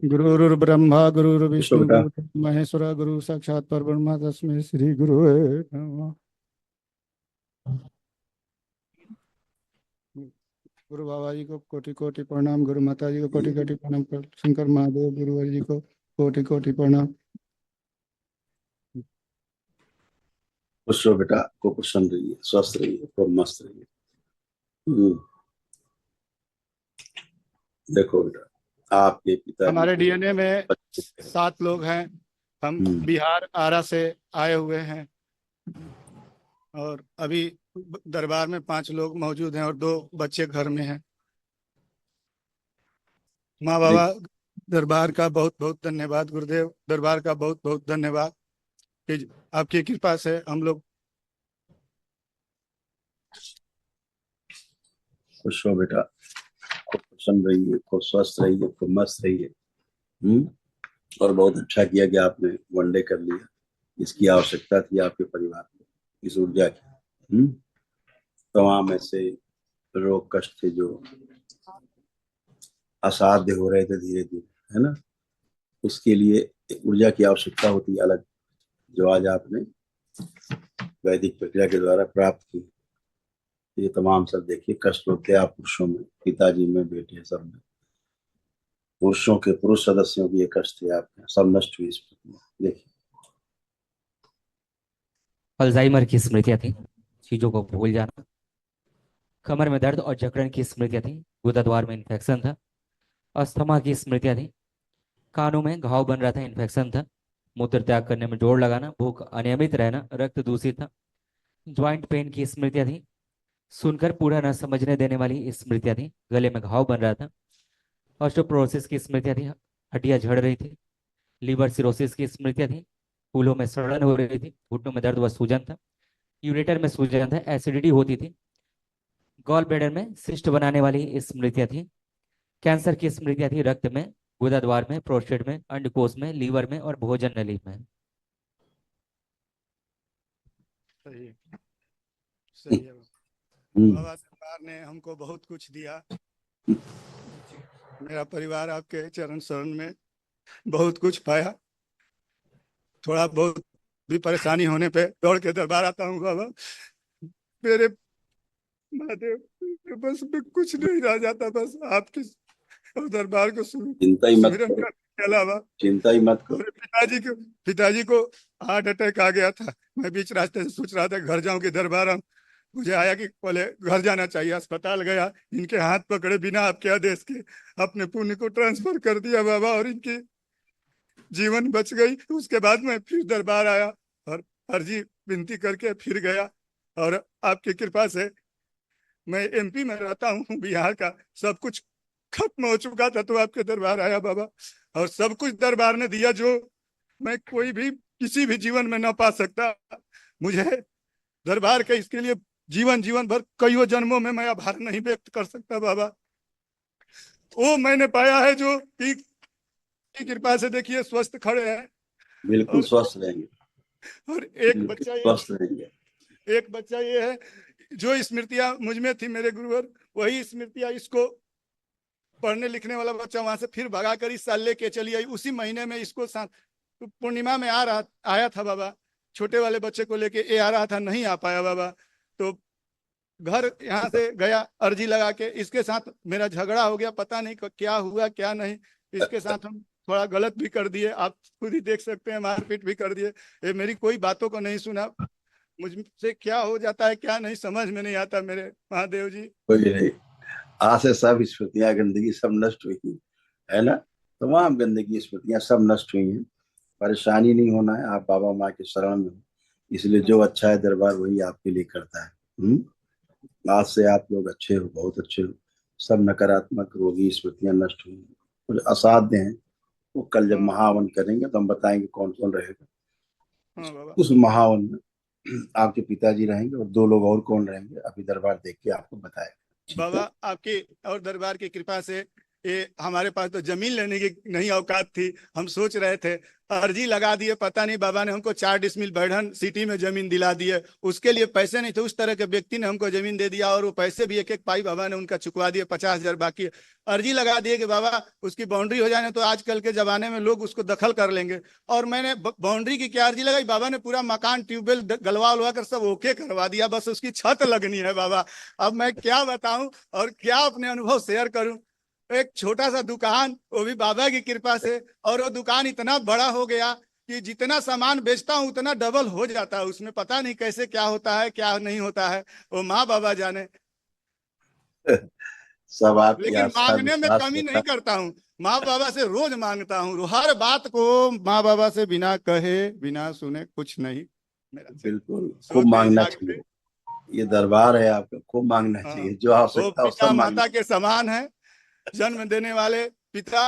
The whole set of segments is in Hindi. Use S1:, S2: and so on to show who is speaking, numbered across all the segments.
S1: गुरुर्ब्रह्मा
S2: पूछो
S1: गुरुर्विष्णु
S2: बेटा।
S1: गुरु महेश्वर गुरु साक्षात परब्रह्म तस्मै श्री गुरुवे नमः। गुरु बाबा जी को कोटि कोटि प्रणाम, गुरु माता जी को कोटि कोटि प्रणाम, शंकर महादेव गुरुवर जी को कोटि कोटि प्रणाम।
S2: पूछो बेटा, को प्रसन्न रहिए, स्वस्थ रहिए, खूब मस्त रहिए। हम्म, देखो बेटा, आपके पिताजी
S1: हमारे
S2: के
S1: डीएनए में
S2: बच्चे थे।
S1: 7 लोग हैं। हम
S2: हम्म,
S1: बिहार आरा से आए हुए हैं और अभी दरबार में 5 लोग मौजूद हैं और 2 बच्चे घर में हैं। माँ बाबा,
S2: देख,
S1: दरबार का बहुत बहुत धन्यवाद। गुरुदेव, दरबार का बहुत बहुत धन्यवाद कि आपकी कृपा से हम लोग।
S2: खुश हो बेटा, खूब प्रसन्न रहिए, खूब स्वस्थ रहिए, खूब मस्त रहिए। और बहुत अच्छा किया कि आपने वनडे कर लिया। इसकी आवश्यकता थी आपके परिवार को, इस ऊर्जा की। तमाम ऐसे रोग कष्ट थे जो असाध्य हो रहे थे धीरे धीरे, है ना। उसके लिए एक ऊर्जा की आवश्यकता होती है अलग, जो आज आपने वैदिक प्रक्रिया के द्वारा प्राप्त की। ये तमाम सब देखिए कष्ट होते हैं आप पुरुषों में, पिताजी में, बेटे सब में। पुरुषों के पुरुष सदस्यों की ये कष्ट है आपके, सब नष्ट हुई इस प्रक्रिया देखिए।
S3: अल्जाइमर की स्मृतियां थी, चीजों को भूल जाना। कमर में दर्द और जकड़न की स्मृतियां थी, गुदाद्वार में इन्फेक्शन था। अस्थमा की स्मृतियां थी, कानों में घाव बन रहा था, इन्फेक्शन था। मूत्र त्याग करने में जोर लगाना, भूख अनियमित रहना, रक्त दूषित था। ज्वाइंट पेन की स्मृतियां थी, सुनकर पूरा न समझने देने वाली स्मृतियां थी। गले में घाव बन रहा था। ऑस्टियोपोरोसिस की स्मृतियां थी, हड्डियां झड़ रही थी। लीवर सिरोसिस की स्मृतियां थी, फूलों में सड़न हो रही थी, घुटनों में दर्द व सूजन था। यूरेटर में सूजन था, एसिडिटी होती थी। गॉल ब्लैडर में सिस्ट बनाने वाली स्मृतियां थी। कैंसर की स्मृतियां थी, रक्त में, गुदाद्वार में, प्रोस्टेट में, अंडकोश में, लीवर में और भोजन नली में।
S1: सही है, सही है।
S2: हम्म,
S1: बाबा सरकार ने हमको बहुत कुछ दिया। मेरा परिवार आपके चरण शरण में बहुत कुछ पाया। थोड़ा बहुत भी परेशानी होने पे दौड़ के दरबार आता हूँ बाबा। मेरे महादेव, बस में कुछ नहीं रह जाता, बस आपके और दरबार को
S2: चिंता ही मत
S1: सुमिरन
S2: करो,
S1: करने के अलावा।
S2: चिंता ही मत करो।
S1: मेरे पिताजी को हार्ट अटैक आ गया था। मैं बीच रास्ते से सोच रहा था घर जाऊं कि दरबार आऊं। मुझे आया कि पहले घर जाना चाहिए। अस्पताल गया, इनके हाथ पकड़े बिना आपके आदेश के अपने पुण्य को ट्रांसफर कर दिया बाबा, और इनकी जीवन बच गई। उसके बाद मैं फिर दरबार आया और अर्जी विनती करके फिर गया। और आपकी कृपा से मैं एमपी में रहता हूँ, बिहार का। सब कुछ खत्म हो चुका था तो आपके दरबार आया बाबा, और सब कुछ दरबार ने दिया जो मैं कोई भी किसी भी जीवन में ना पा सकता। मुझे दरबार के इसके लिए जीवन जीवन भर कईयों जन्मों में मैं आभार नहीं व्यक्त कर सकता बाबा। वो मैंने पाया है जो की कृपा से देखिए स्वस्थ खड़े हैं।
S2: बिल्कुल
S1: और
S2: स्वस्थ रहेंगे,
S1: और एक
S2: बिल्कुल
S1: बच्चा ये
S2: स्वस्थ रहेंगे।
S1: एक बच्चा ये है जो स्मृतियां मुझ में थी, मेरे गुरुवर वही स्मृतियां इसको, पढ़ने लिखने वाला बच्चा वहां से फिर भगा कर इस साल लेके चली आई। उसी महीने में इसको साथ तो पूर्णिमा में आया था बाबा। छोटे वाले बच्चे को लेके ये आ रहा था, नहीं आ पाया बाबा। तो घर यहाँ से गया अर्जी लगा के। इसके साथ मेरा झगड़ा हो गया, पता नहीं क्या हुआ क्या नहीं। इसके साथ हम थोड़ा गलत भी कर दिए, आप खुद ही देख सकते हैं, मारपीट भी कर दिए। ये मेरी कोई बातों को नहीं सुना। मुझसे क्या हो जाता है क्या नहीं समझ में नहीं आता मेरे महादेव जी।
S2: कोई नहीं, आज से सब स्मृतियां गंदगी सब नष्ट हुई, है ना। तमाम गंदगी स्मृतियां सब नष्ट हुई हैं। परेशानी नहीं होना है, आप बाबा माँ के शरण में हो। इसलिए जो अच्छा है दरबार वही आपके लिए करता है। आज से आप लोग अच्छे हो, बहुत अच्छे हो। सब नकारात्मक रोगी स्मृतियां नष्ट हुई हैं। कुछ असाध्य हैं, वो कल जब
S1: हाँ
S2: महावन करेंगे तो हम बताएंगे कौन कौन रहेगा
S1: हाँ बाबा।
S2: उस महावन में। आपके पिताजी रहेंगे और 2 लोग और कौन रहेंगे, अभी दरबार देख के आपको बताएगा। ठीक
S1: बाबा
S2: है।
S1: आपकी और दरबार की कृपा से ये हमारे पास तो जमीन लेने की नहीं औकात थी। हम सोच रहे थे, अर्जी लगा दिए, पता नहीं बाबा ने हमको 4 डिसमिल बैढ़न सिटी में जमीन दिला दिए। उसके लिए पैसे नहीं थे, उस तरह के व्यक्ति ने हमको जमीन दे दिया, और वो पैसे भी एक एक पाई बाबा ने उनका चुकवा दिए, 50,000 बाकी है। अर्जी लगा दिए कि बाबा उसकी बाउंड्री हो जाने, तो आजकल के जमाने में लोग उसको दखल कर लेंगे। और मैंने बाउंड्री की क्या अर्जी लगाई, बाबा ने पूरा मकान ट्यूबवेल गलवा उलवा कर सब ओके करवा दिया, बस उसकी छत लगनी है बाबा। अब मैं क्या बताऊं और क्या अपने अनुभव शेयर करूं। एक छोटा सा दुकान, वो भी बाबा की कृपा से, और वो दुकान इतना बड़ा हो गया कि जितना सामान बेचता हूँ उतना डबल हो जाता है उसमें। पता नहीं कैसे क्या होता है क्या नहीं होता है, वो माँ बाबा जाने।
S2: सब आपकी
S1: लेकिन
S2: आस्था
S1: मांगने में
S2: विश्वास
S1: कमी
S2: होता
S1: नहीं करता हूँ, माँ बाबा से रोज मांगता हूँ, हर बात को माँ बाबा से बिना कहे बिना सुने कुछ नहीं। मेरा
S2: है। बिल्कुल खूब
S1: सोते
S2: मांगना
S1: जागते,
S2: चाहिए, ये दरबार है आपका, खूब मांगना
S1: हाँ,
S2: चाहिए, जो
S1: वो
S2: आवश्यकता हो सब
S1: पिता
S2: मांगना।
S1: माता के समान है। जन्म देने वाले पिता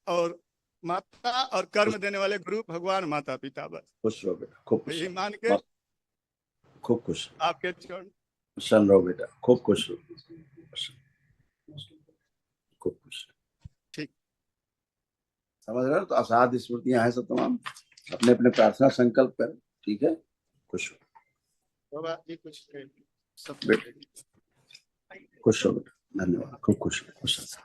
S1: और माता, और कर्म
S2: खुश
S1: देने वाले गुरु भगवान माता पिता, बस
S2: खुश रहो बेटा, खूब खुश
S1: यही मान
S2: रहो,
S1: के
S2: मस्त, खूब खुश
S1: आपके चरण।
S2: रहो, प्रसन्न रहो बेटा, खूब खुश रहो, खूब खुश रहो।
S1: ठीक।
S2: समझ रहे हो, तो असाध स्मृतियां हैं सब तमाम। अपने अपने प्रार्थना संकल्प करें, ठीक है, खुश हो
S1: बाबा जी कुछ सब
S2: बेटा, खुश रहो बेटा, धन्यवाद, खूब खुश रहो, खुश रहो।